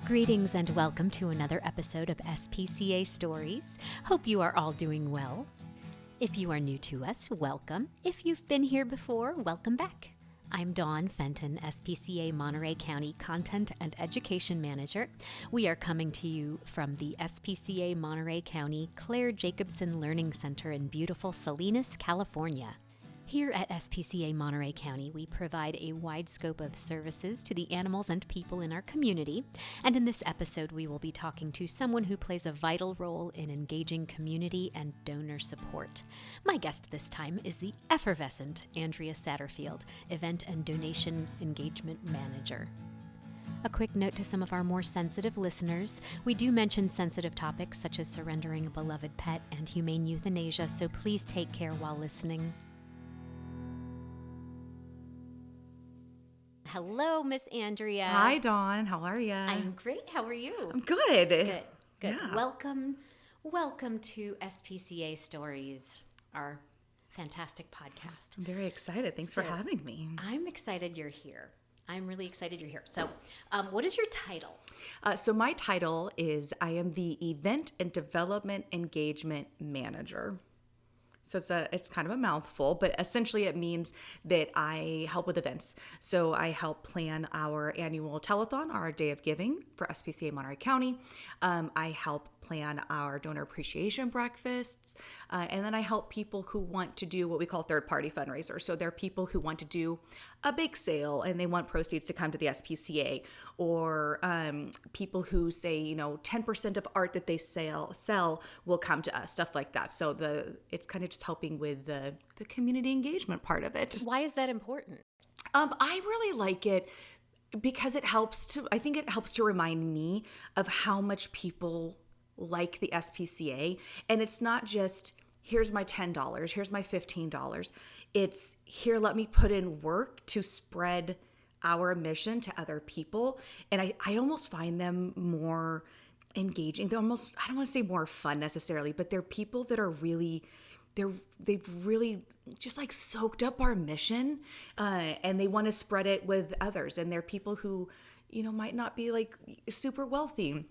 Greetings and welcome to another episode of SPCA Stories. Hope you are all doing well. If you are new to us, welcome. If you've been here before, welcome back. I'm Dawn Fenton, SPCA Monterey County Content and Education Manager. We are coming to you from the SPCA Monterey County Claire Jacobson Learning Center in beautiful Salinas, California. Here at SPCA Monterey County, we provide a wide scope of services to the animals and people in our community. And in this episode, we will be talking to someone who plays a vital role in engaging community and donor support. My guest this time is the effervescent Andrea Satterfield, Event and Donation Engagement Manager. A quick note to some of our more sensitive listeners. We do mention sensitive topics such as surrendering a beloved pet and humane euthanasia, so please take care while listening. Hello, Miss Andrea. Hi, Dawn. How are you? I'm great. How are you? I'm good. Good. Yeah. Welcome to SPCA Stories, our fantastic podcast. I'm very excited. Thanks for having me. I'm excited you're here. I'm really excited you're here. So, what is your title? So my title is I am the Event and Development Engagement Manager. So it's kind of a mouthful, but essentially it means that I help with events. So I help plan our annual telethon, our Day of Giving for SPCA Monterey County. I help plan our donor appreciation breakfasts. And then I help people who want to do what we call third-party fundraisers. So there are people who want to do a bake sale and they want proceeds to come to the SPCA, or people who say, 10% of art that they sell will come to us, stuff like that. So it's kind of just helping with the community engagement part of it. Why is that important? I really like it because I think it helps to remind me of how much people like the SPCA. And it's not just, here's my $10, here's my $15. It's here, let me put in work to spread our mission to other people. And I almost find them more engaging. They're almost, I don't want to say more fun necessarily, but they're people that are really, they've really just like soaked up our mission, and they want to spread it with others. And they're people who, might not be like super wealthy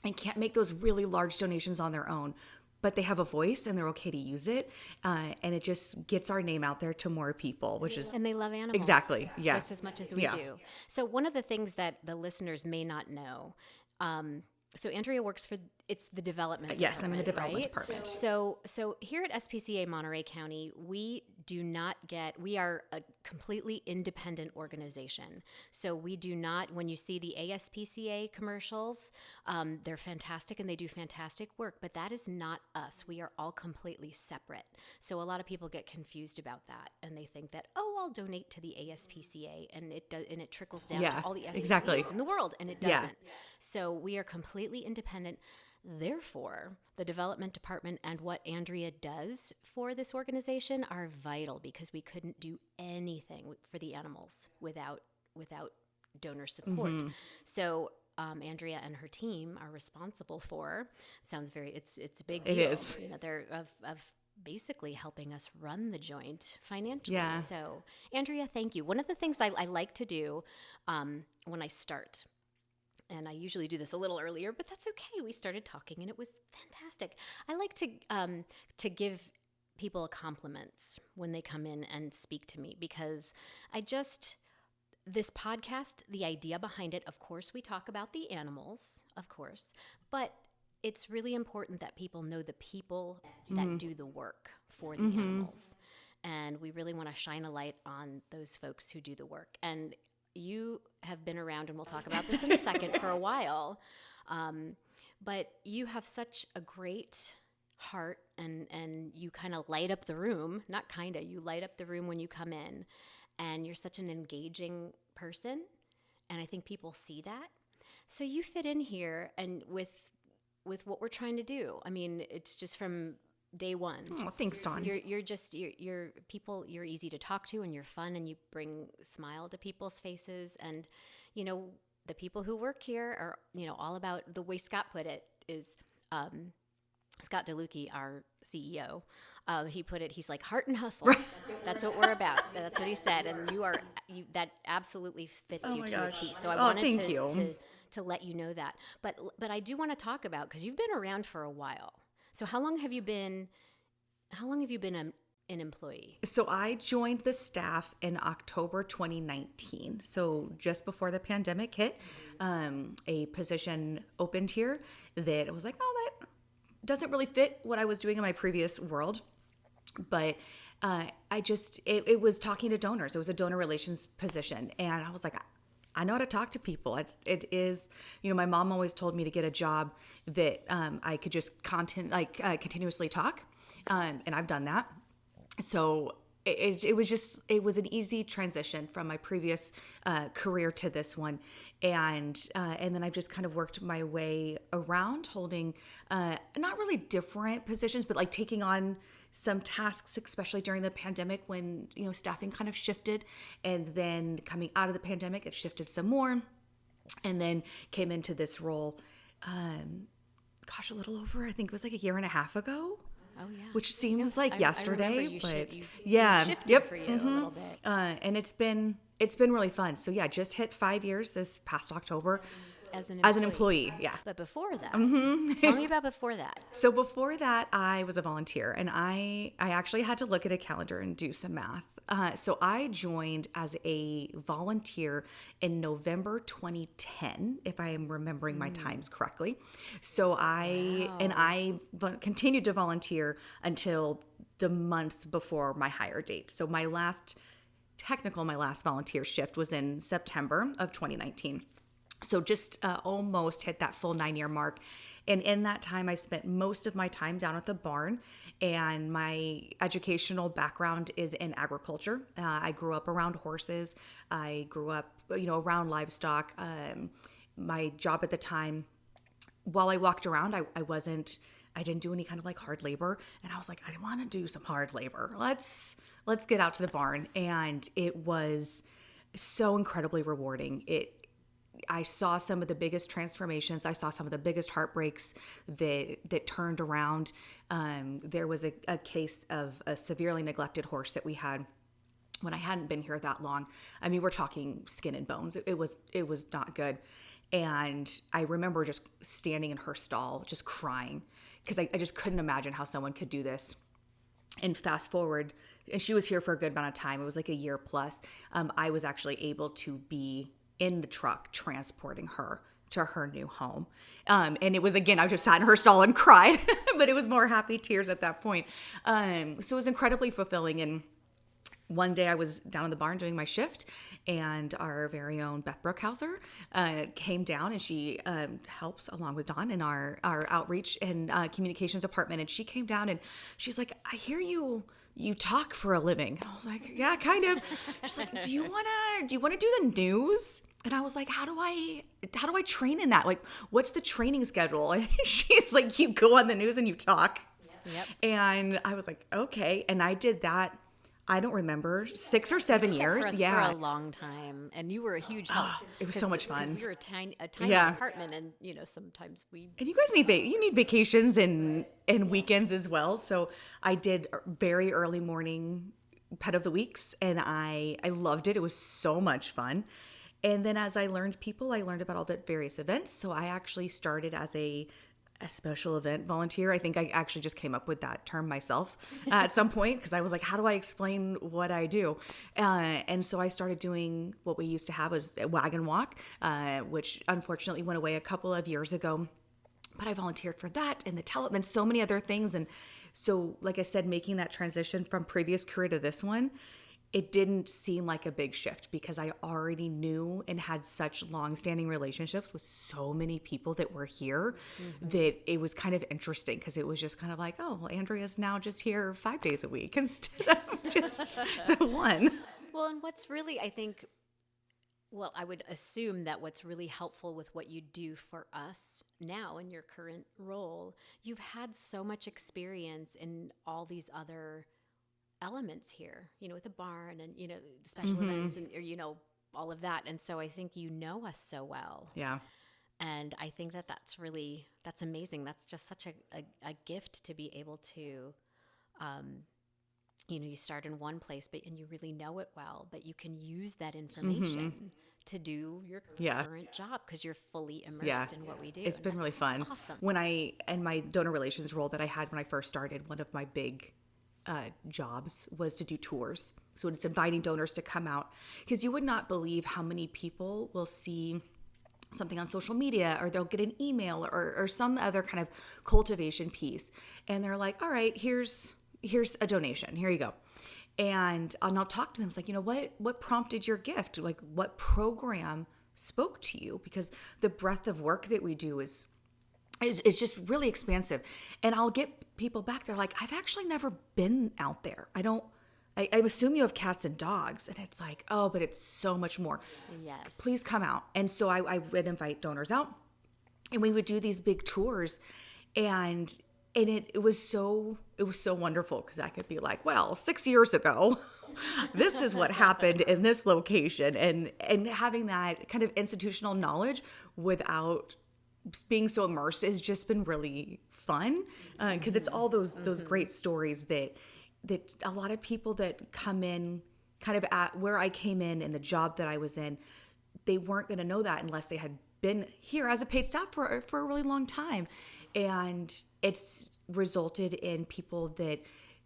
and can't make those really large donations on their own, but they have a voice and they're okay to use it. And it just gets our name out there to more people, which is... And they love animals. Exactly, yeah. Just as much as we do. So one of the things that the listeners may not know, so Andrea works for, it's the development department. Yes, I'm in the development department. So here at SPCA Monterey County, we are a completely independent organization. So we do not, when you see the ASPCA commercials, they're fantastic and they do fantastic work, but that is not us. We are all completely separate. So a lot of people get confused about that and they think that, I'll donate to the ASPCA and it trickles down to all the SPCAs in the world, and it doesn't. So we are completely independent. Therefore, the development department and what Andrea does for this organization are vital, because we couldn't do anything for the animals without donor support. Mm-hmm. So Andrea and her team are responsible for, it's a big deal. It is. They're of basically helping us run the joint financially. Yeah. So Andrea, thank you. One of the things I like to do when I start, and I usually do this a little earlier, but that's okay. We started talking and it was fantastic. I like to give people compliments when they come in and speak to me, because this podcast, the idea behind it, of course, we talk about the animals, of course, but it's really important that people know the people that do the work for the animals. And we really want to shine a light on those folks who do the work. And you have been around, and we'll talk about this in a second, for a while. But you have such a great heart, and you kind of light up the room. You light up the room when you come in. And you're such an engaging person. And I think people see that. So you fit in here and with what we're trying to do. I mean, it's just from day one. Oh, thanks, Dawn. You're people, you're easy to talk to, and you're fun, and you bring a smile to people's faces. And, the people who work here are, all about, the way Scott put it is, Scott DeLucchi, our CEO, he put it, he's like, heart and hustle. That's what we're about. That's what he said. And that absolutely fits you to a T. So I wanted to let you know that. But I do want to talk about, because you've been around for a while. So how long have you been an employee? So I joined the staff in October 2019. So just before the pandemic hit, a position opened here that I was like, oh, that doesn't really fit what I was doing in my previous world. But it was talking to donors. It was a donor relations position. And I was like, I know how to talk to people. It is, my mom always told me to get a job that I could just continuously talk. And I've done that. So it was an easy transition from my previous career to this one. And then I've just kind of worked my way around holding not really different positions, but like taking on some tasks, especially during the pandemic when, staffing kind of shifted. And then coming out of the pandemic, it shifted some more. And then came into this role, a little over, I think it was like a year and a half ago. Oh yeah, which seems like yesterday, but yeah, shifted for you a little bit. And it's been really fun. So yeah, just hit 5 years this past October as an employee. Yeah. But before that, tell me about before that. So before that, I was a volunteer, and I actually had to look at a calendar and do some math. So I joined as a volunteer in November 2010, if I am remembering my times correctly. So I continued to volunteer until the month before my hire date. So my last volunteer shift was in September of 2019. So just almost hit that full 9-year mark. And in that time, I spent most of my time down at the barn, and my educational background is in agriculture. I grew up around horses. I grew up, around livestock. My job at the time, while I walked around, I didn't do any kind of like hard labor. And I was like, I want to do some hard labor. Let's get out to the barn. And it was so incredibly rewarding. I saw some of the biggest transformations. I saw some of the biggest heartbreaks that turned around. There was a case of a severely neglected horse that we had when I hadn't been here that long. I mean, we're talking skin and bones. It was not good. And I remember just standing in her stall, just crying, because I just couldn't imagine how someone could do this. And fast forward, and she was here for a good amount of time. It was like a year plus. I was actually able to be in the truck transporting her to her new home. And it was, again, I just sat in her stall and cried, but it was more happy tears at that point. So it was incredibly fulfilling. And one day I was down in the barn doing my shift, and our very own Beth Brookhauser came down, and she helps along with Dawn in our outreach and communications department. And she came down and she's like, I hear you talk for a living. And I was like, yeah, kind of. She's like, do you wanna do the news? And I was like, how do I train in that? Like, what's the training schedule? And she's like, you go on the news and you talk. Yep. And I was like, okay. And I did that. I don't remember, 6 or 7 years. For Yeah. For a long time. And you were a huge help. It was so much fun. We were a tiny Yeah. apartment, and sometimes we. And you guys need vacations and weekends as well. So I did very early morning pet of the weeks, and I loved it. It was so much fun. And then as I learned people, I learned about all the various events. So I actually started as a special event volunteer. I think I actually just came up with that term myself at some point, because I was like, how do I explain what I do? And so I started doing what we used to have as a wagon walk, which unfortunately went away a couple of years ago. But I volunteered for that and and so many other things. And so, like I said, making that transition from previous career to this one, it didn't seem like a big shift, because I already knew and had such long-standing relationships with so many people that were here, that it was kind of interesting, because it was just kind of like, oh, well, Andrea's now just here 5 days a week instead of just the one. Well, and what's really, I think, I would assume that what's really helpful with what you do for us now in your current role, you've had so much experience in all these other elements here, with the barn and, the special events and, all of that. And so I think us so well. Yeah. And I think that's amazing. That's just such a gift to be able to you start in one place, and you really know it well, but you can use that information to do your Yeah. current job because you're fully Yeah. immersed in what we do. It's And been really that's fun. awesome. In my donor relations role that I had when I first started, one of my big jobs was to do tours. So it's inviting donors to come out, because you would not believe how many people will see something on social media, or they'll get an email or some other kind of cultivation piece, and they're like, all right, here's a donation, here you go. And I'll talk to them. It's like, what prompted your gift? Like, what program spoke to you? Because the breadth of work that we do is just really expansive. And I'll get people back. They're like, I've actually never been out there. I assume you have cats and dogs. And it's like, oh, but it's so much more. Yes. Please come out. And so I would invite donors out, and we would do these big tours. And it was so wonderful, because I could be like, well, 6 years ago, this is what happened in this location. And having that kind of institutional knowledge without being so immersed has just been really fun, because it's all those great stories that a lot of people that come in kind of at where I came in and the job that I was in, they weren't going to know that unless they had been here as a paid staff for a really long time. And it's resulted in people that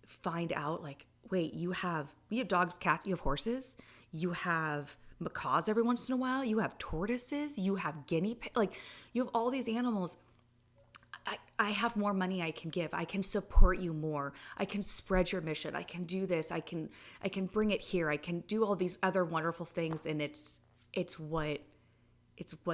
find out, like, wait, you have dogs, cats, you have horses, you have macaws every once in a while, you have tortoises, you have guinea pigs, like, you have all these animals. I have more money I can give. I can support you more. I can spread your mission. I can do this. I can bring it here. I can do all these other wonderful things. And it's what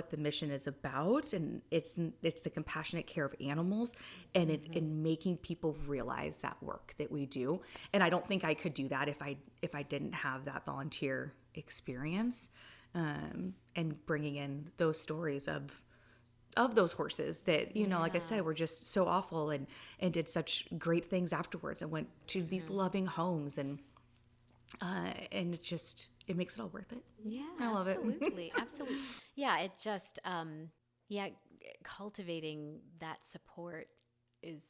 the mission is about. And it's the compassionate care of animals, and and making people realize that work that we do. And I don't think I could do that if I didn't have that volunteer experience, and bringing in those stories of those horses that, like I said, were just so awful and did such great things afterwards, and went to these loving homes, and it makes it all worth it. Yeah, I love absolutely. it. Absolutely. Yeah, it just cultivating that support is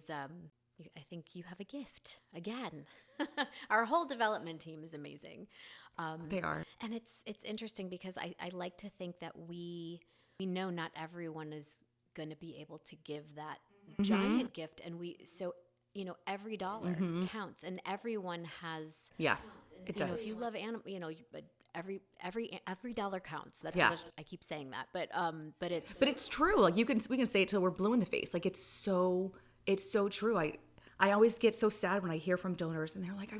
I think you have a gift again. Our whole development team is amazing. They are. And it's interesting because I like to think that we know not everyone is going to be able to give that giant gift, and every dollar counts, and everyone has. Yeah, it does. If you love animals, but every dollar counts. That's Yeah. what I keep saying that, but it's But it's true. Like, we can say it till we're blue in the face. Like, it's so true. I always get so sad when I hear from donors and they're like,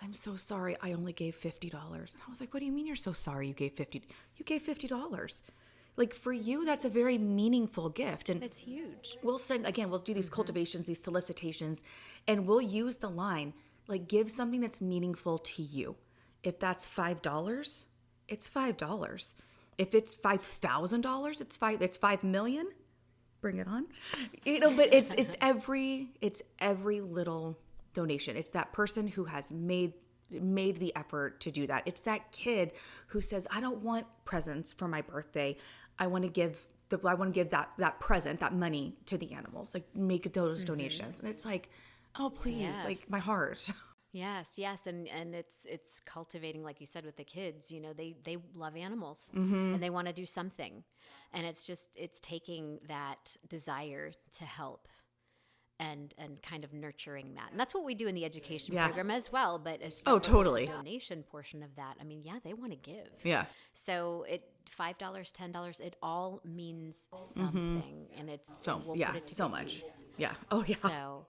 I'm so sorry, I only gave $50. And I was like, what do you mean you're so sorry you gave $50? You gave $50. Like, for you, that's a very meaningful gift. And it's huge. we'll do these cultivations, these solicitations, and we'll use the line, like, give something that's meaningful to you. If that's $5, it's $5. If it's $5,000, it's $5 million. Bring it on. But it's every little donation. It's that person who has made the effort to do that. It's that kid who says, I don't want presents for my birthday. I want to give that present, that money, to the animals. Like, make those donations. And it's like, oh, please, Yes. like, my heart. Yes, and it's cultivating, like you said, with the kids. They love animals, Mm-hmm. and they want to do something, and it's taking that desire to help and kind of nurturing that. And that's what we do in the education Yeah. program as well. But as Oh, far as totally. the donation portion of that, they want to give. Yeah. So $5, $10, it all means something, and it's So, we'll yeah, put it to so good much. use. Yeah. Oh, yeah. So,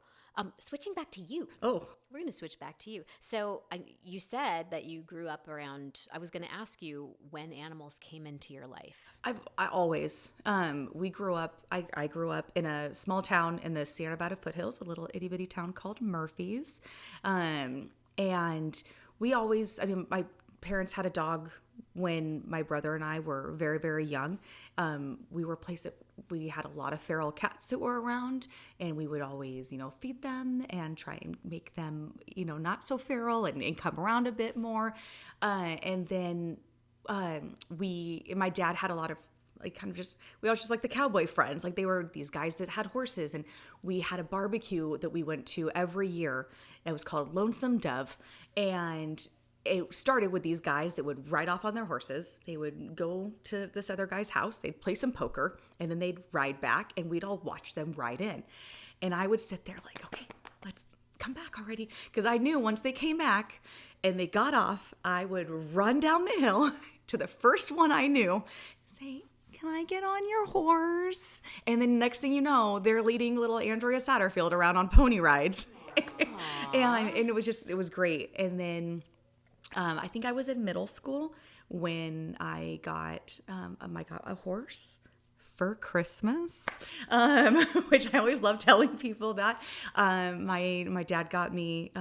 switching back to you. Oh, We're going to switch back to you. So you said that you grew up around, I was going to ask you when animals came into your life. I always, we grew up, I grew up in a small town in the Sierra Nevada foothills, a little itty bitty town called Murphy's. And we always, my parents had a dog when my brother and I were very, very young. We had a lot of feral cats that were around, and we would always, feed them and try and make them, not so feral and come around a bit more. And then my dad had a lot of like kind of just, we all just like the cowboy friends. Like they were these guys that had horses, and we had a barbecue that we went to every year. It was called Lonesome Dove. And it started with these guys that would ride off on their horses. They would go to this other guy's house, they'd play some poker, and then they'd ride back, and we'd all watch them ride in. And I would sit there like, okay, let's come back already. Because I knew once they came back and they got off, I would run down the hill to the first one I knew, say, can I get on your horse? And then next thing you know, they're leading little Andrea Satterfield around on pony rides. and it was great. And then I think I was in middle school when I got a horse for Christmas, which I always love telling people that. My dad got me.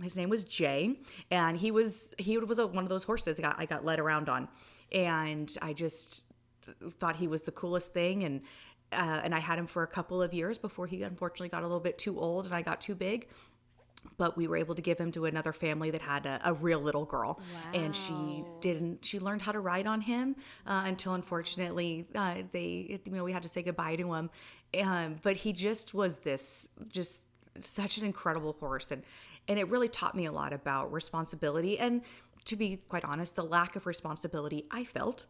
His name was Jay, and he was one of those horses I got led around on, and I just thought he was the coolest thing. And I had him for a couple of years before he unfortunately got a little bit too old and I got too big. But we were able to give him to another family that had a real little girl. Wow. And she learned how to ride on him until unfortunately we had to say goodbye to him. But he just was just such an incredible horse. And it really taught me a lot about responsibility. And to be quite honest, the lack of responsibility I felt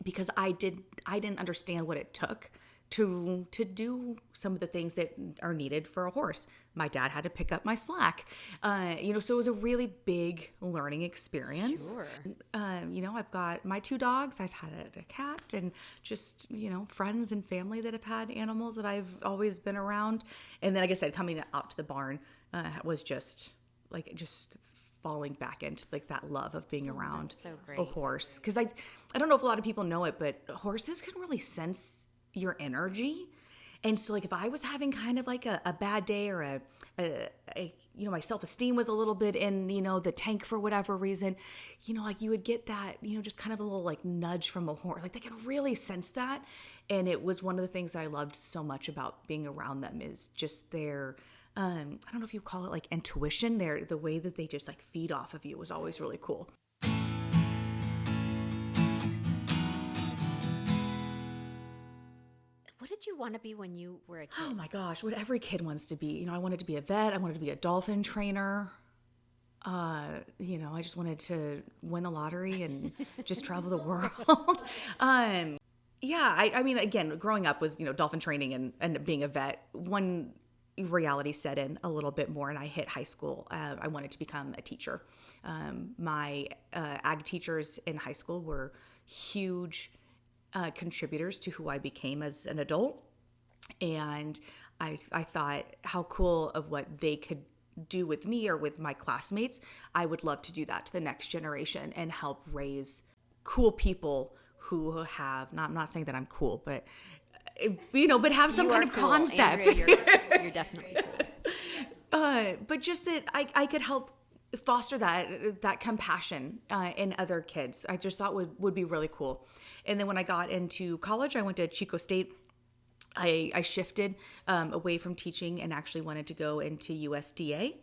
because I didn't understand what it took to do some of the things that are needed for a horse. My dad had to pick up my slack, so it was a really big learning experience. Sure. I've got my 2 dogs, I've had a cat, and just, friends and family that have had animals that I've always been around. And then, like I said, coming out to the barn was just falling back into like that love of being around a horse. Because I don't know if a lot of people know it, but horses can really sense your energy. And so like if I was having kind of like a bad day or my self-esteem was a little bit in, the tank for whatever reason, like you would get that, just kind of a little like nudge from a horse. Like they can really sense that. And it was one of the things that I loved so much about being around them is just their, I don't know if you call it like intuition, the way that they just like feed off of you was always really cool. What did you want to be when you were a kid? Oh my gosh, what every kid wants to be. I wanted to be a vet. I wanted to be a dolphin trainer. I just wanted to win the lottery and just travel the world. I mean, again, growing up was, dolphin training and being a vet. One reality set in a little bit more and I hit high school. I wanted to become a teacher. My ag teachers in high school were huge contributors to who I became as an adult. And I thought how cool of what they could do with me or with my classmates. I would love to do that to the next generation and help raise cool people who have, I'm not saying that I'm cool, but but have some kind of cool concept. Andrea, you're definitely cool. But just that I could help foster that compassion in other kids. I just thought would be really cool. And then when I got into college, I went to Chico State. I shifted away from teaching and actually wanted to go into USDA.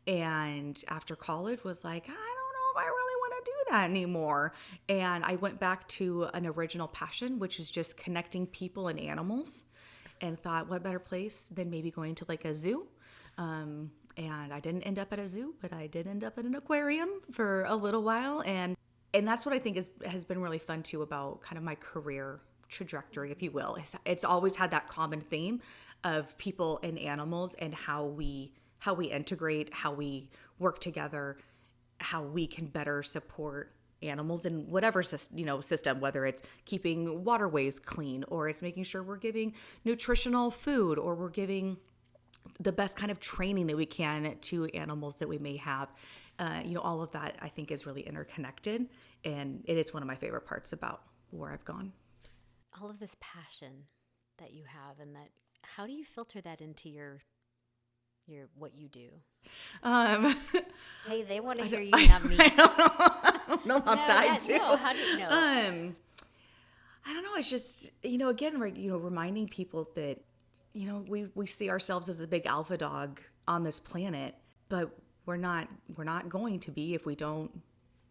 And after college was like, I don't know if I really want to do that anymore. And I went back to an original passion, which is just connecting people and animals, and thought, what better place than maybe going to like a zoo? And I didn't end up at a zoo, but I did end up at an aquarium for a little while. And that's what I think has been really fun too about kind of my career trajectory, if you will. It's always had that common theme of people and animals and how we integrate, how we work together, how we can better support animals in whatever system, whether it's keeping waterways clean or it's making sure we're giving nutritional food or we're giving the best kind of training that we can to animals that we may have. All of that I think is really interconnected, and it's one of my favorite parts about where I've gone. All of this passion that you have, and that, how do you filter that into your what you do? Hey, they want to hear you, not me. I don't know about that too. No, how do you know? I don't know. It's just, again, reminding people that, we see ourselves as the big alpha dog on this planet, but we're not going to be if we don't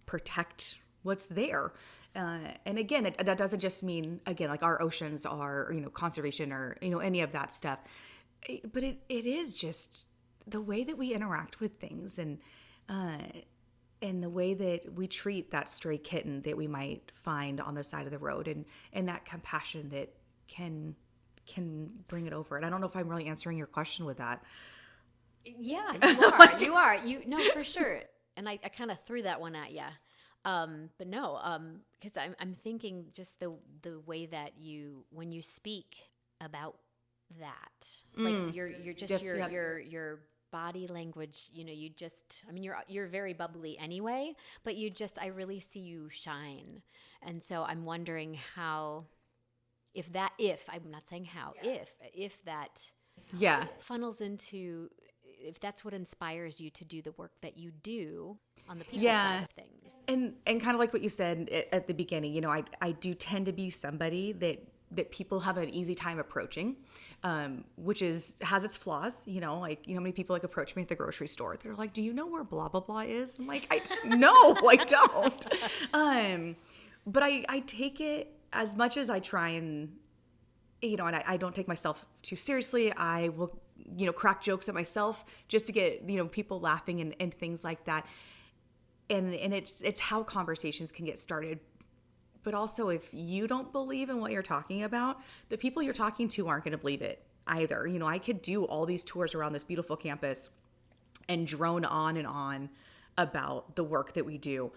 protect what's there. And again, that doesn't just mean, again, like our oceans are, conservation or, any of that stuff. But it is just the way that we interact with things, and the way that we treat that stray kitten that we might find on the side of the road, and that compassion that can bring it over. And I don't know if I'm really answering your question with that. Yeah, you are. You are. No, for sure. And I kind of threw that one at you. But no, because I'm thinking just the way that when you speak about that, like you're just Yes, your body language, you're very bubbly anyway, but I really see you shine. And so I'm wondering how, if I'm not saying how, if that funnels into, if that's what inspires you to do the work that you do on the people side of things. And kind of like what you said at the beginning, I do tend to be somebody that people have an easy time approaching, which has its flaws. Like, how many people approach me at the grocery store? They're like, "Do you know where blah blah blah is?" I'm like, no, I don't. But I take it, as much as I try and and I don't take myself too seriously. I will crack jokes at myself just to get people laughing and things like that. And it's how conversations can get started. But also, if you don't believe in what you're talking about, the people you're talking to aren't going to believe it either. I could do all these tours around this beautiful campus and drone on and on about the work that we do.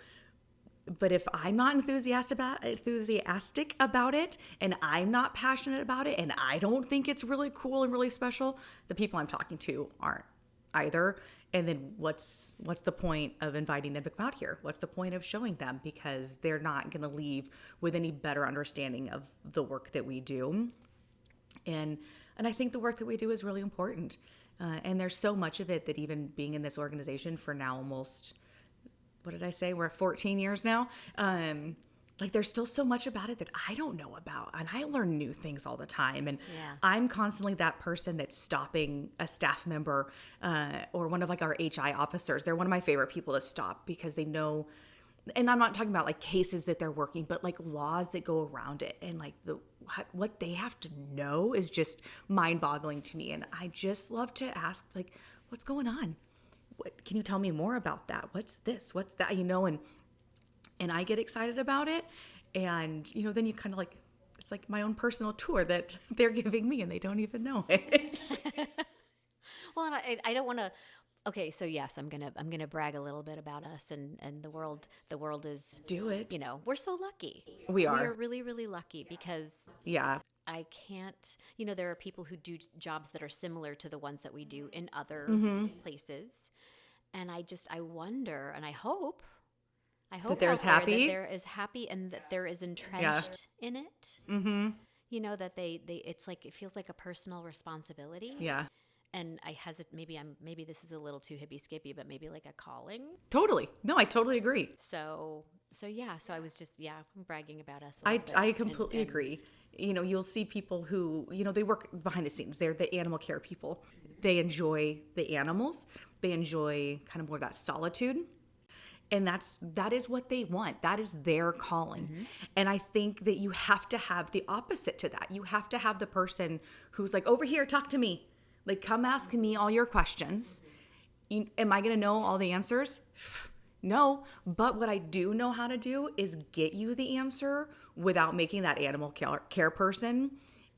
But if I'm not enthusiastic about it, and I'm not passionate about it, and I don't think it's really cool and really special, the people I'm talking to aren't either. And then what's the point of inviting them to come out here? What's the point of showing them? Because they're not going to leave with any better understanding of the work that we do. And I think the work that we do is really important. And there's so much of it that, even being in this organization for now almost, what did I say? We're 14 years now. There's still so much about it that I don't know about, and I learn new things all the time. And I'm constantly that person that's stopping a staff member or one of our HI officers. They're one of my favorite people to stop, because they know, and I'm not talking about cases that they're working, but laws that go around it, and what they have to know is just mind-boggling to me. And I just love to ask, what's going on? What can you tell me more about that? What's this? What's that? And I get excited about it. And, then you kind of it's like my own personal tour that they're giving me, and they don't even know it. Well, and I don't want to. Okay, so yes, I'm gonna brag a little bit about us and the world. The world is, do it. We're so lucky. We are. We are really, really lucky, because I can't. There are people who do jobs that are similar to the ones that we do in other places, and I wonder, and I hope that there's happy. That there is happy, and that there is entrenched in it. Mm-hmm. That they it's it feels like a personal responsibility. Yeah. And I hesitate. Maybe this is a little too hippie skippy, but maybe a calling. Totally. No, I totally agree. So yeah. So I was just bragging about us. I completely agree. You'll see people who they work behind the scenes. They're the animal care people. They enjoy the animals. They enjoy kind of more that solitude. And that is what they want. That is their calling. Mm-hmm. And I think that you have to have the opposite to that. You have to have the person who's over here, talk to me. Come ask me all your questions. Am I going to know all the answers? No. But what I do know how to do is get you the answer without making that animal care person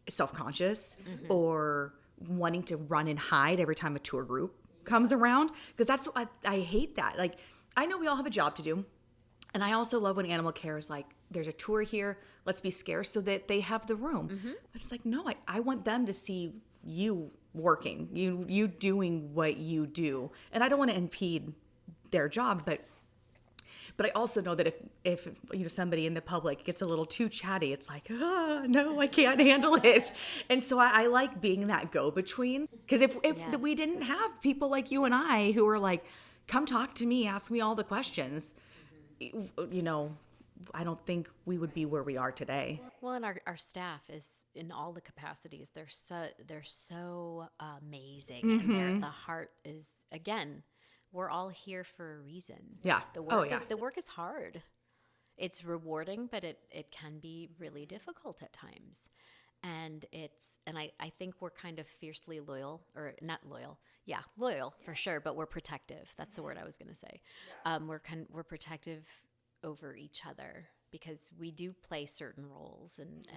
self-conscious or wanting to run and hide every time a tour group comes around. Because I hate that. I know we all have a job to do. And I also love when animal care is there's a tour here, let's be scarce, so that they have the room. Mm-hmm. But it's no, I want them to see you working, you doing what you do. And I don't want to impede their job, but I also know that if somebody in the public gets a little too chatty, it's no, I can't handle it. And so I like being that go-between. Because if we didn't have people like you and I who are come talk to me, ask me all the questions, I don't think we would be where we are today. Well, and our staff is, in all the capacities, they're so amazing. Mm-hmm. And the heart is, again, we're all here for a reason. Yeah. The work is hard. It's rewarding, but it can be really difficult at times. And I think we're kind of fiercely loyal, or not loyal. Yeah, loyal for sure, but we're protective. That's the word I was going to say. We're protective over each other because we do play certain roles, and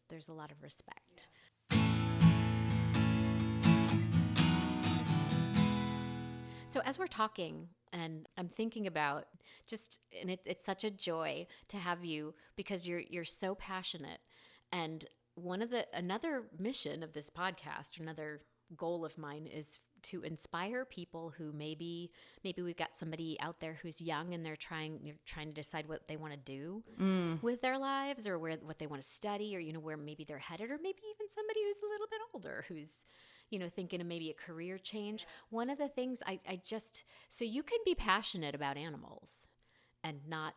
there's a lot of respect. So as we're talking, and I'm thinking about it's such a joy to have you because you're so passionate. And another mission of this podcast, another goal of mine is to inspire people who maybe we've got somebody out there who's young and they're trying to decide what they want to do with their lives, or what they want to study, or where maybe they're headed, or maybe even somebody who's a little bit older who's thinking of maybe a career change. One of the things so you can be passionate about animals and not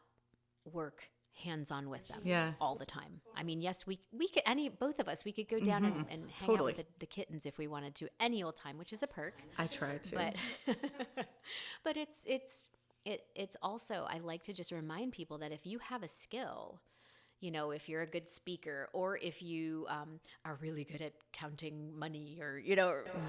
work hands-on with them all the time. I mean, yes, we could, both of us, we could go down and hang out with the kittens if we wanted to any old time, which is a perk. I try to. But it's also, I like to just remind people that if you have a skill, if you're a good speaker, or if you are really good at counting money, or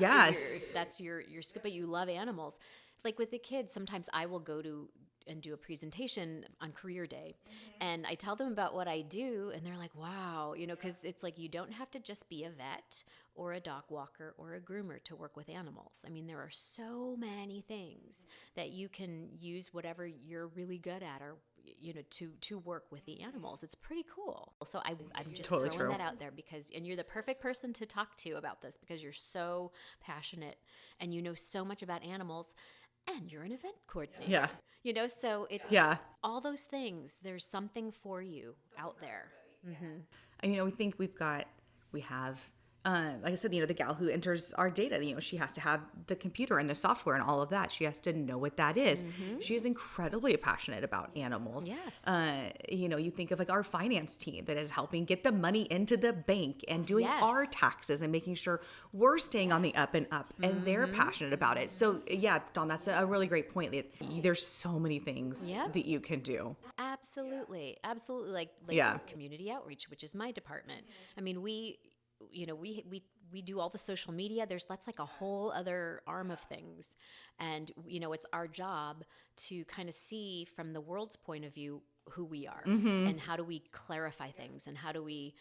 yes, that's your skill, but you love animals. Like with the kids, sometimes I will go to and do a presentation on career day, and I tell them about what I do, and they're like, wow, because it's like, you don't have to just be a vet or a dog walker or a groomer to work with animals. I mean, there are so many things that you can use whatever you're really good at, or to work with the animals. It's pretty cool. So I'm just totally throwing true. that out there and you're the perfect person to talk to about this because you're so passionate and you know so much about animals, and you're an event coordinator. Yeah. So it's all those things. There's something for you out there. Mm-hmm. And, we have, like I said, the gal who enters our data, she has to have the computer and the software and all of that. She has to know what that is. She is incredibly passionate about animals. Yes. You think of like our finance team that is helping get the money into the bank and doing our taxes and making sure we're staying on the up and up, and they're passionate about it. So yeah, Dawn, that's a really great point. There's so many things that you can do. Absolutely. Like community outreach, which is my department. I mean, we do all the social media. That's like a whole other arm of things. And, it's our job to kind of see from the world's point of view who we are, and how do we clarify things, and how do we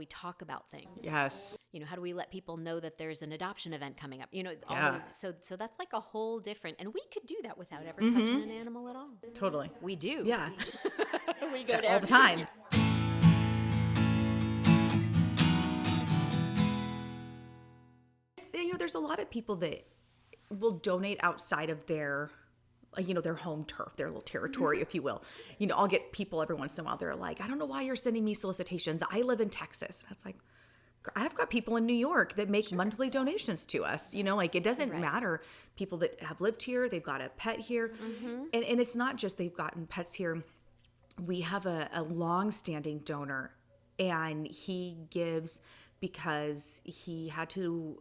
talk about things? Yes. How do we let people know that there's an adoption event coming up? So that's like a whole different, and we could do that without ever touching an animal at all. Totally. We do. Yeah. We go down all the time. There's a lot of people that will donate outside of their home turf, their little territory, if you will. I'll get people every once in a while. They're like, I don't know why you're sending me solicitations. I live in Texas. And it's like, I've got people in New York that make monthly donations to us. It doesn't matter. People that have lived here, they've got a pet here. And it's not just they've gotten pets here. We have a long-standing donor, and he gives because he had to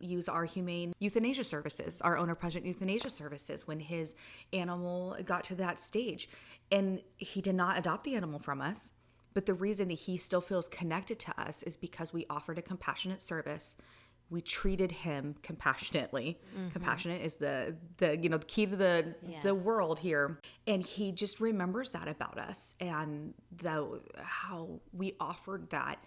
use our humane euthanasia services, our owner-present euthanasia services, when his animal got to that stage. And he did not adopt the animal from us, but the reason that he still feels connected to us is because we offered a compassionate service. We treated him compassionately. Compassionate is the key to the world here. And he just remembers that about us, and how we offered that.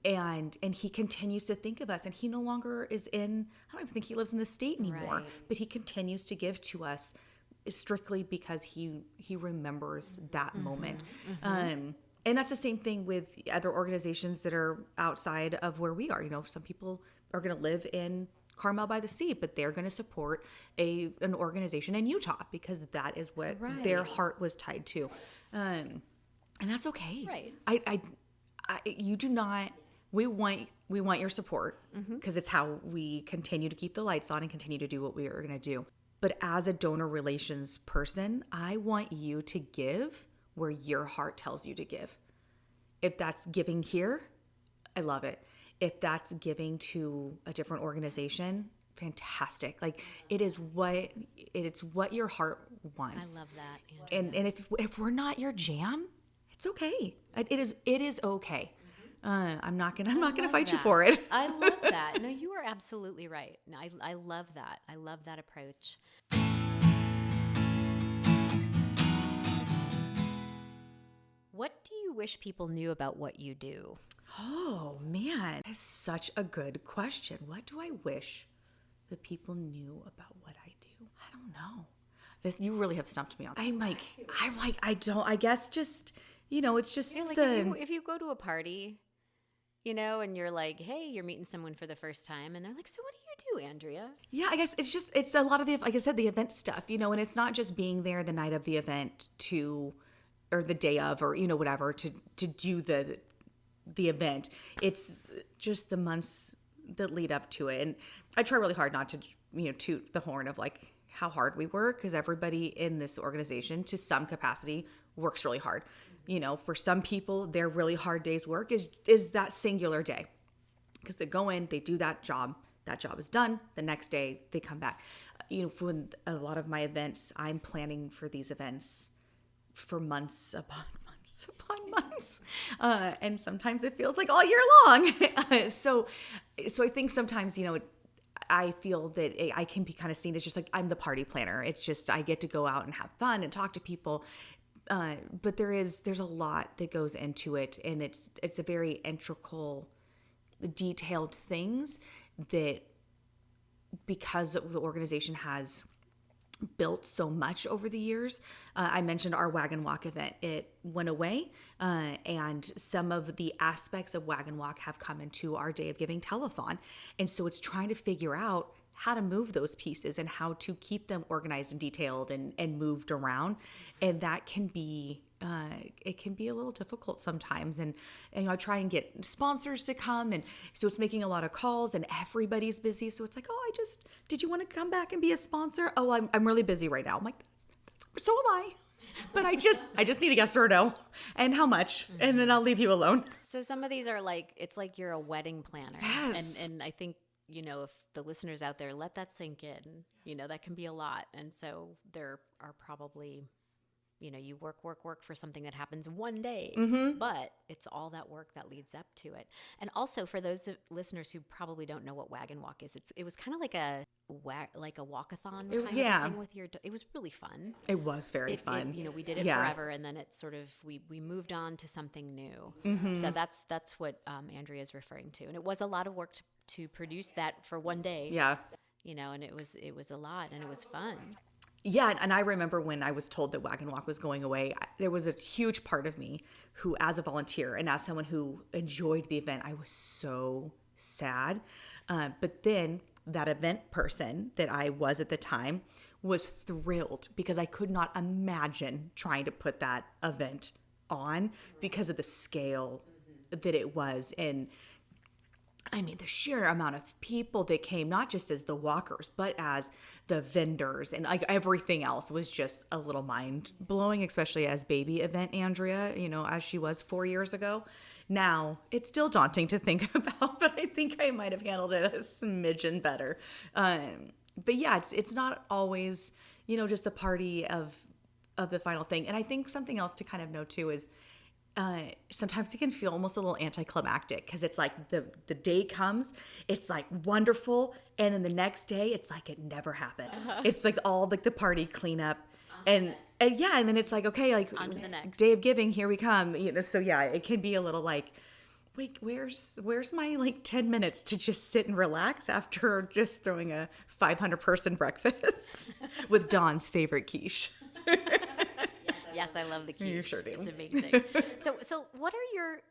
And he continues to think of us, and he no longer is I don't even think he lives in the state anymore, but he continues to give to us strictly because he remembers that moment. And that's the same thing with other organizations that are outside of where we are. Some people are going to live in Carmel by the Sea, but they're going to support an organization in Utah because that is what their heart was tied to. And that's okay. Right. You do not. We want your support because it's how we continue to keep the lights on and continue to do what we are going to do. But as a donor relations person, I want you to give where your heart tells you to give. If that's giving here, I love it. If that's giving to a different organization, fantastic. Like it's what your heart wants. I love that, Andrea. And if we're not your jam, it's okay. It is okay. I'm not gonna fight you for it. I love that. No, you are absolutely right. No, I love that. I love that approach. What do you wish people knew about what you do? Oh man, that's such a good question. What do I wish the people knew about what I do? I don't know. You really have stumped me on. I guess just, it's just Like if you go to a party, and you're like, hey, you're meeting someone for the first time, and they're like, so what do you do, Andrea? Yeah, I guess it's a lot of like I said, the event stuff, and it's not just being there the night of the event or the day of, or, whatever, to do the event. It's just the months that lead up to it. And I try really hard not to, toot the horn of like how hard we work, because everybody in this organization to some capacity works really hard. For some people, their really hard day's work is that singular day, because they go in, they do that job is done. The next day they come back. For a lot of my events, I'm planning for these events for months upon months. And sometimes it feels like all year long. So I think sometimes, I feel that I can be kind of seen as just like, I'm the party planner. It's just, I get to go out and have fun and talk to people. But there's a lot that goes into it. And it's a very integral, detailed things that, because the organization has built so much over the years. I mentioned our Wagon Walk event. It went away, and some of the aspects of Wagon Walk have come into our Day of Giving telethon. And so it's trying to figure out how to move those pieces and how to keep them organized and detailed and moved around. And that can be it can be a little difficult sometimes. And I try and get sponsors to come. And so it's making a lot of calls, and everybody's busy. So it's like, oh, did you want to come back and be a sponsor? Oh, I'm really busy right now. I'm like, so am I. But I just need a yes or a no, and how much, and then I'll leave you alone. So some of these are like, it's like you're a wedding planner. Yes. And I think, if the listeners out there, let that sink in, that can be a lot. And so there are probably, you work for something that happens one day, but it's all that work that leads up to it. And also for those listeners who probably don't know what Wagon Walk is, it was kind of like a walkathon kind of thing with it was really fun. It was very fun. We did it forever, and then it sort of, we moved on to something new. So that's what Andrea is referring to. And it was a lot of work to produce that for one day. Yeah. And it was a lot, and it was fun. Yeah, and I remember when I was told that Wagon Walk was going away, there was a huge part of me who, as a volunteer and as someone who enjoyed the event, I was so sad. But then that event person that I was at the time was thrilled, because I could not imagine trying to put that event on because of the scale that it was. And I mean, the sheer amount of people that came, not just as the walkers, but as the vendors, and like everything else was just a little mind blowing, especially as baby event Andrea, as she was 4 years ago. Now it's still daunting to think about, but I think I might have handled it a smidgen better. But yeah, it's not always, just the party of the final thing. And I think something else to kind of know too is, sometimes it can feel almost a little anticlimactic, because it's like the day comes, it's like wonderful, and then the next day it's like it never happened. It's like all like the party cleanup, and then it's like, okay, like on to the next Day of Giving, here we come. So yeah, it can be a little like, wait, where's my like 10 minutes to just sit and relax after just throwing a 500 person breakfast with Dawn's favorite quiche. Yes, I love the quiche. You sure do. It's a big thing. So what are your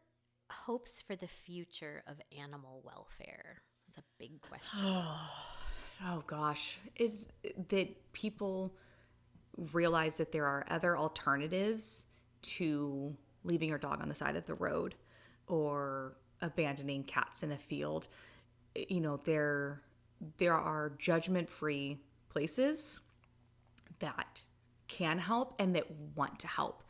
hopes for the future of animal welfare? That's a big question. Oh gosh. Is that people realize that there are other alternatives to leaving your dog on the side of the road or abandoning cats in a field. There are judgment-free places that can help and that want to help.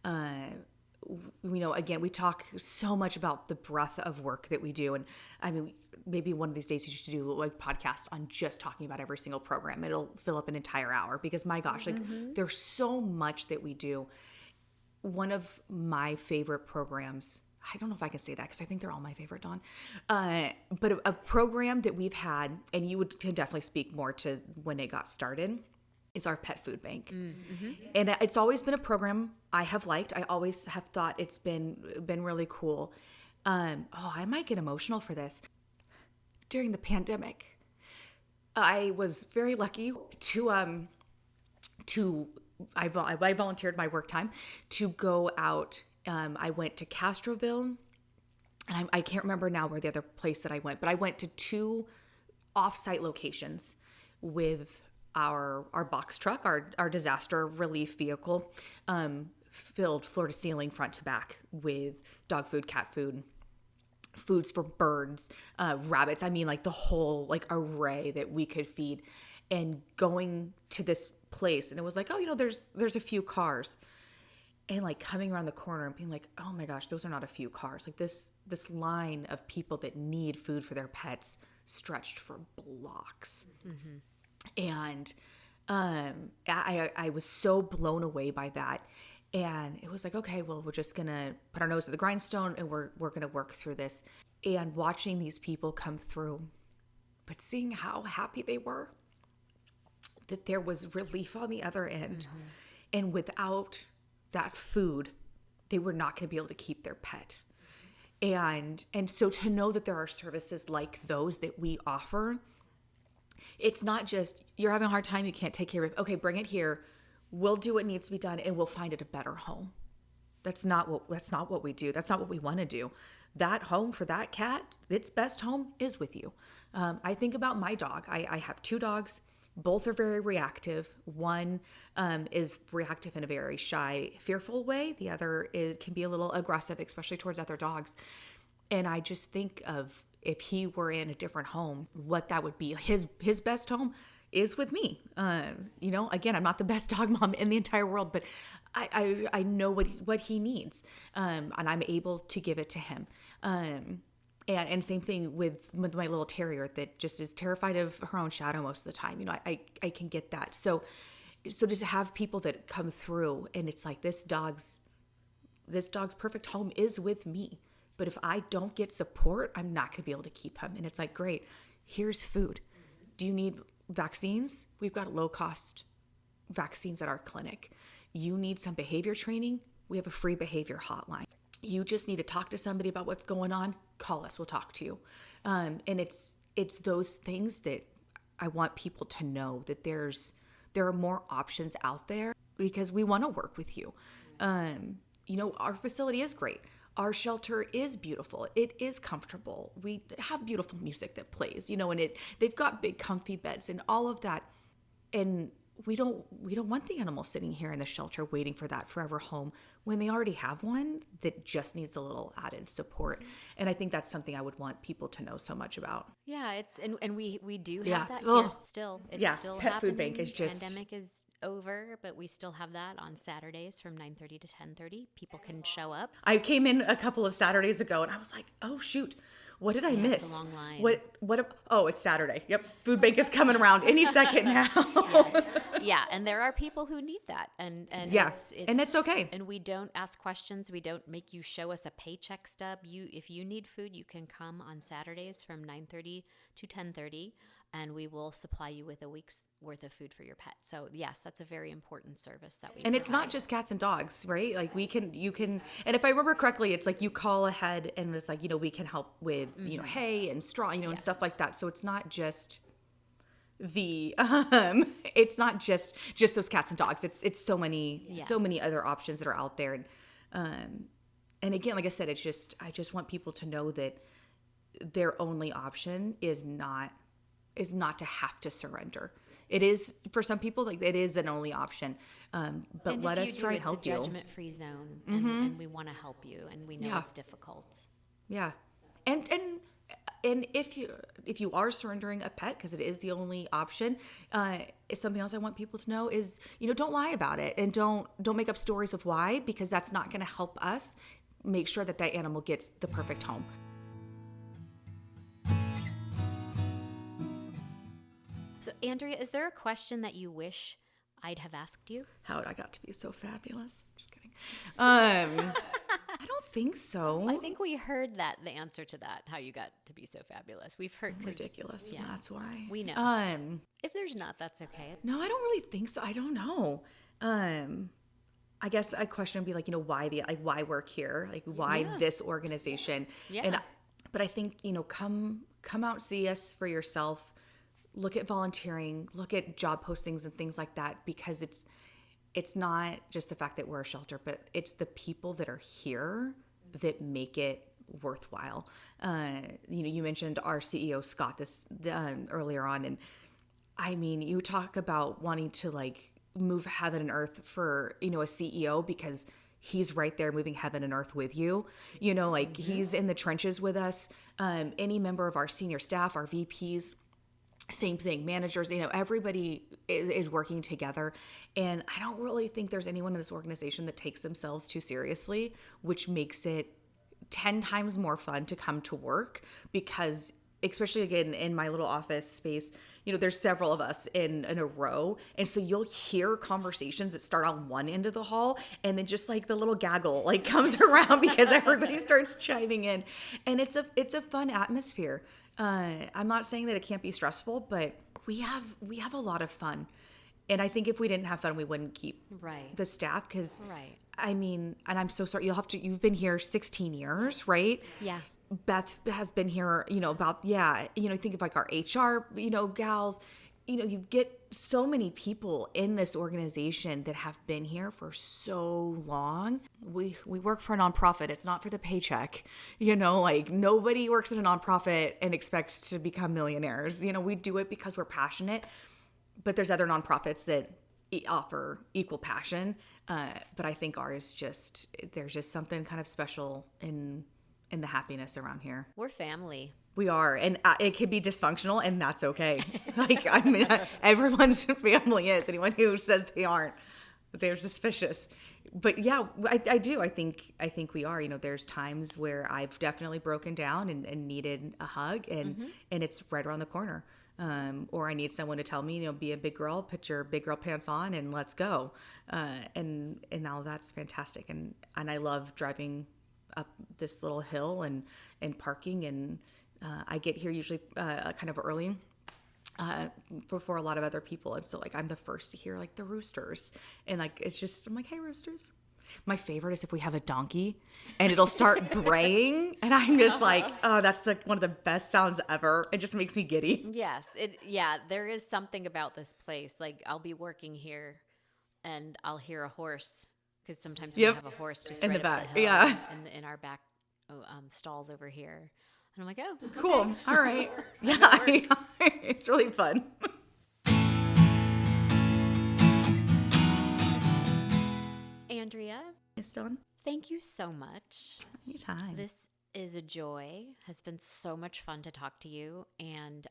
Again, we talk so much about the breadth of work that we do. And I mean, maybe one of these days you should do like podcast on just talking about every single program. It'll fill up an entire hour because my gosh, like there's so much that we do. One of my favorite programs, I don't know if I can say that because I think they're all my favorite, Dawn. But a program that we've had, and you can definitely speak more to when it got started, is our pet food bank. And it's always been a program I have liked. I always have thought it's been really cool. I might get emotional for this. During the pandemic, I was very lucky to I volunteered my work time to go out. I went to Castroville, and I can't remember now where the other place that I went, but I went to 2 off-site locations with our box truck, our disaster relief vehicle, filled floor to ceiling, front to back with dog food, cat food, foods for birds, rabbits. I mean, like the whole like array that we could feed. And going to this place, and it was like, oh, there's a few cars, and like coming around the corner and being like, oh my gosh, those are not a few cars. Like this line of people that need food for their pets stretched for blocks. And I was so blown away by that. And it was like, okay, well, we're just gonna put our nose to the grindstone and we're gonna work through this. And watching these people come through, but seeing how happy they were, that there was relief on the other end. And without that food, they were not gonna be able to keep their pet. And so to know that there are services like those that we offer, it's not just, you're having a hard time, you can't take care of it. Okay, bring it here. We'll do what needs to be done and we'll find it a better home. That's not what we do. That's not what we want to do. That home for that cat, its best home is with you. I think about my dog. I have 2 dogs. Both are very reactive. One is reactive in a very shy, fearful way. The other can be a little aggressive, especially towards other dogs. And I just think of, if he were in a different home, what that would be. His best home is with me. Again, I'm not the best dog mom in the entire world, but I know what he needs, and I'm able to give it to him. And same thing with my little terrier that just is terrified of her own shadow most of the time. I can get that. So to have people that come through and it's like, this dog's perfect home is with me. But if I don't get support, I'm not going to be able to keep him. And it's like, great, here's food. Do you need vaccines? We've got low-cost vaccines at our clinic. You need some behavior training? We have a free behavior hotline. You just need to talk to somebody about what's going on? Call us, we'll talk to you. And it's those things that I want people to know, that there are more options out there, because we want to work with you. Our facility is great. Our shelter is beautiful. It is comfortable. We have beautiful music that plays, and they've got big comfy beds and all of that. And we don't want the animals sitting here in the shelter waiting for that forever home when they already have one that just needs a little added support. And I think that's something I would want people to know so much about. Yeah, it's and we do have that Oh. here still. It's still Pet happening. Food Bank is just, pandemic is over, but we still have that on Saturdays from 9:30 to 10:30. People can show up. I came in a couple of Saturdays ago and I was like, oh shoot, what did I miss? It's a long line. It's Saturday. Yep. Food bank is coming around any second now. Yes. Yeah, and there are people who need that, and Yeah, and it's okay. And we don't ask questions. We don't make you show us a paycheck stub. If you need food, you can come on Saturdays from 9:30 to 10:30, and we will supply you with a week's worth of food for your pet. So yes, that's a very important service that we. And it's not just cats and dogs, right? Like you can, and if I remember correctly, it's like you call ahead and it's like, we can help with, hay and straw, and stuff like that. So it's not just it's not just those cats and dogs. It's so many other options that are out there. And again, like I said, I just want people to know that their only option is not to have to surrender. It is for some people, like it is an only option. But and let us try and help you. It's a judgment-free zone, and we want to help you, and we know it's difficult. Yeah, and if you are surrendering a pet because it is the only option, something else I want people to know is, don't lie about it, and don't make up stories of why, because that's not going to help us make sure that animal gets the perfect home. So, Andrea, is there a question that you wish I'd have asked you? How I got to be so fabulous. Just kidding. I don't think so. I think we heard the answer to that, how you got to be so fabulous. We've heard Ridiculous. Yeah, That's why. we know. If there's not, that's okay. No, I don't really think so. I don't know. I guess a question would be like, why work here? Like, why this organization? Yeah. But I think, come out, see us for yourself. Look at volunteering, look at job postings and things like that, because it's not just the fact that we're a shelter, but it's the people that are here that make it worthwhile. You mentioned our CEO, Scott, this earlier on. And I mean, you talk about wanting to like move heaven and earth for, a CEO, because he's right there moving heaven and earth with you. He's in the trenches with us. Any member of our senior staff, our VPs, same thing, managers, everybody is working together. And I don't really think there's anyone in this organization that takes themselves too seriously, which makes it 10 times more fun to come to work, because especially again in my little office space, there's several of us in a row. And so you'll hear conversations that start on one end of the hall, and then just like the little gaggle like comes around because everybody starts chiming in. And it's a fun atmosphere. I'm not saying that it can't be stressful, but we have a lot of fun. And I think if we didn't have fun, we wouldn't keep the staff, because I mean, and I'm so sorry, you've been here 16 years, right? Yeah. Beth has been here, think of like our HR, gals, you get so many people in this organization that have been here for so long. We work for a nonprofit. It's not for the paycheck. Like nobody works in a nonprofit and expects to become millionaires. We do it because we're passionate, but there's other nonprofits that offer equal passion. But I think ours there's just something kind of special in the happiness around here. We're family. We are, and it can be dysfunctional, and that's okay. Like, I mean, everyone's family is. Anyone who says they aren't, they're suspicious. But yeah, I do. I think we are. There's times where I've definitely broken down and needed a hug, and it's right around the corner. Or I need someone to tell me, be a big girl, put your big girl pants on, and let's go. And now that's fantastic, and I love driving up this little hill and parking, and I get here usually kind of early before a lot of other people, and so like I'm the first to hear like the roosters, and like it's just, I'm like, hey roosters. My favorite is if we have a donkey and it'll start braying, and I'm just like, oh, that's like one of the best sounds ever. It just makes me giddy. Yes, there is something about this place. Like I'll be working here and I'll hear a horse, because sometimes we have a horse just in right the back, up the hill, in our back stalls over here. And I'm like, oh, okay. Cool. All right. Yeah, it's really fun. Andrea, It's done. thank you so much. Anytime. This is a joy. Has been so much fun to talk to you. And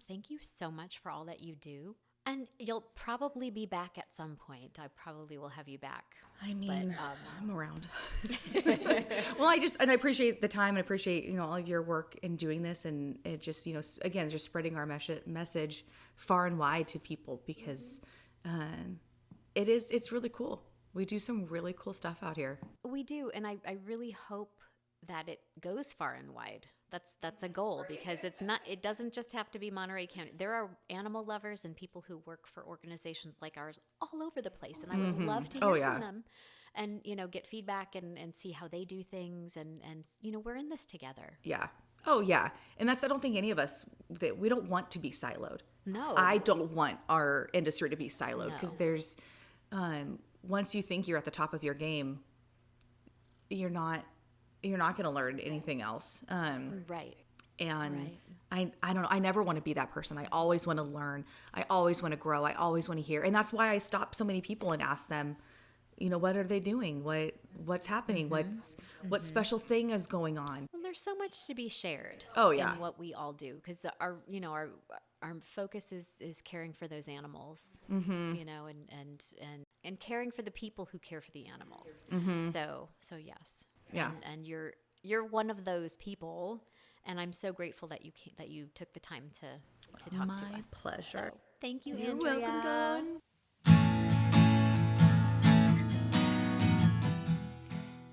thank you so much for all that you do. And you'll probably be back at some point. I probably will have you back. I mean, I'm around. Well, I appreciate the time. I appreciate, all of your work in doing this. And it just, again, just spreading our message far and wide to people, because it's really cool. We do some really cool stuff out here. We do. And I really hope that it goes far and wide. That's a goal, because it doesn't just have to be Monterey County. There are animal lovers and people who work for organizations like ours all over the place. And I would love to hear from them and, get feedback and see how they do things. And, we're in this together. Yeah. Oh yeah. And I don't think any of us, that we don't want to be siloed. No. I don't want our industry to be siloed, because there's, once you think you're at the top of your game, you're not going to learn anything else. Right. And I don't know. I never want to be that person. I always want to learn. I always want to grow. I always want to hear. And that's why I stop so many people and ask them, what are they doing? What's happening? What special thing is going on? Well, there's so much to be shared. Oh yeah. In what we all do, because our focus is caring for those animals, and caring for the people who care for the animals. So yes. Yeah. And you're one of those people, and I'm so grateful that you took the time to talk to us. My pleasure. So, thank you, You're Andrea. welcome, Dawn.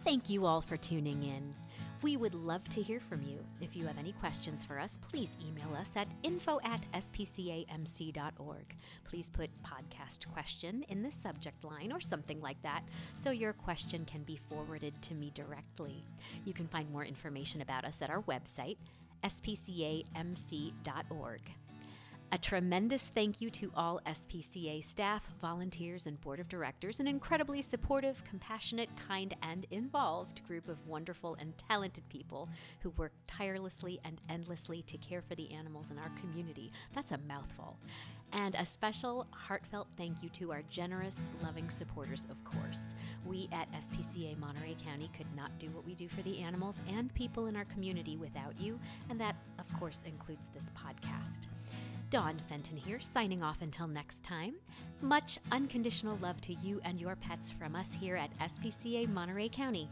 Thank you all for tuning in. We would love to hear from you. If you have any questions for us, please email us at info@spcamc.org. Please put podcast question in the subject line or something like that so your question can be forwarded to me directly. You can find more information about us at our website, spcamc.org. A tremendous thank you to all SPCA staff, volunteers, and board of directors, an incredibly supportive, compassionate, kind, and involved group of wonderful and talented people who work tirelessly and endlessly to care for the animals in our community. That's a mouthful. And a special, heartfelt thank you to our generous, loving supporters, of course. We at SPCA Monterey County could not do what we do for the animals and people in our community without you, and that, of course, includes this podcast. Dawn Fenton here, signing off until next time. Much unconditional love to you and your pets from us here at SPCA Monterey County.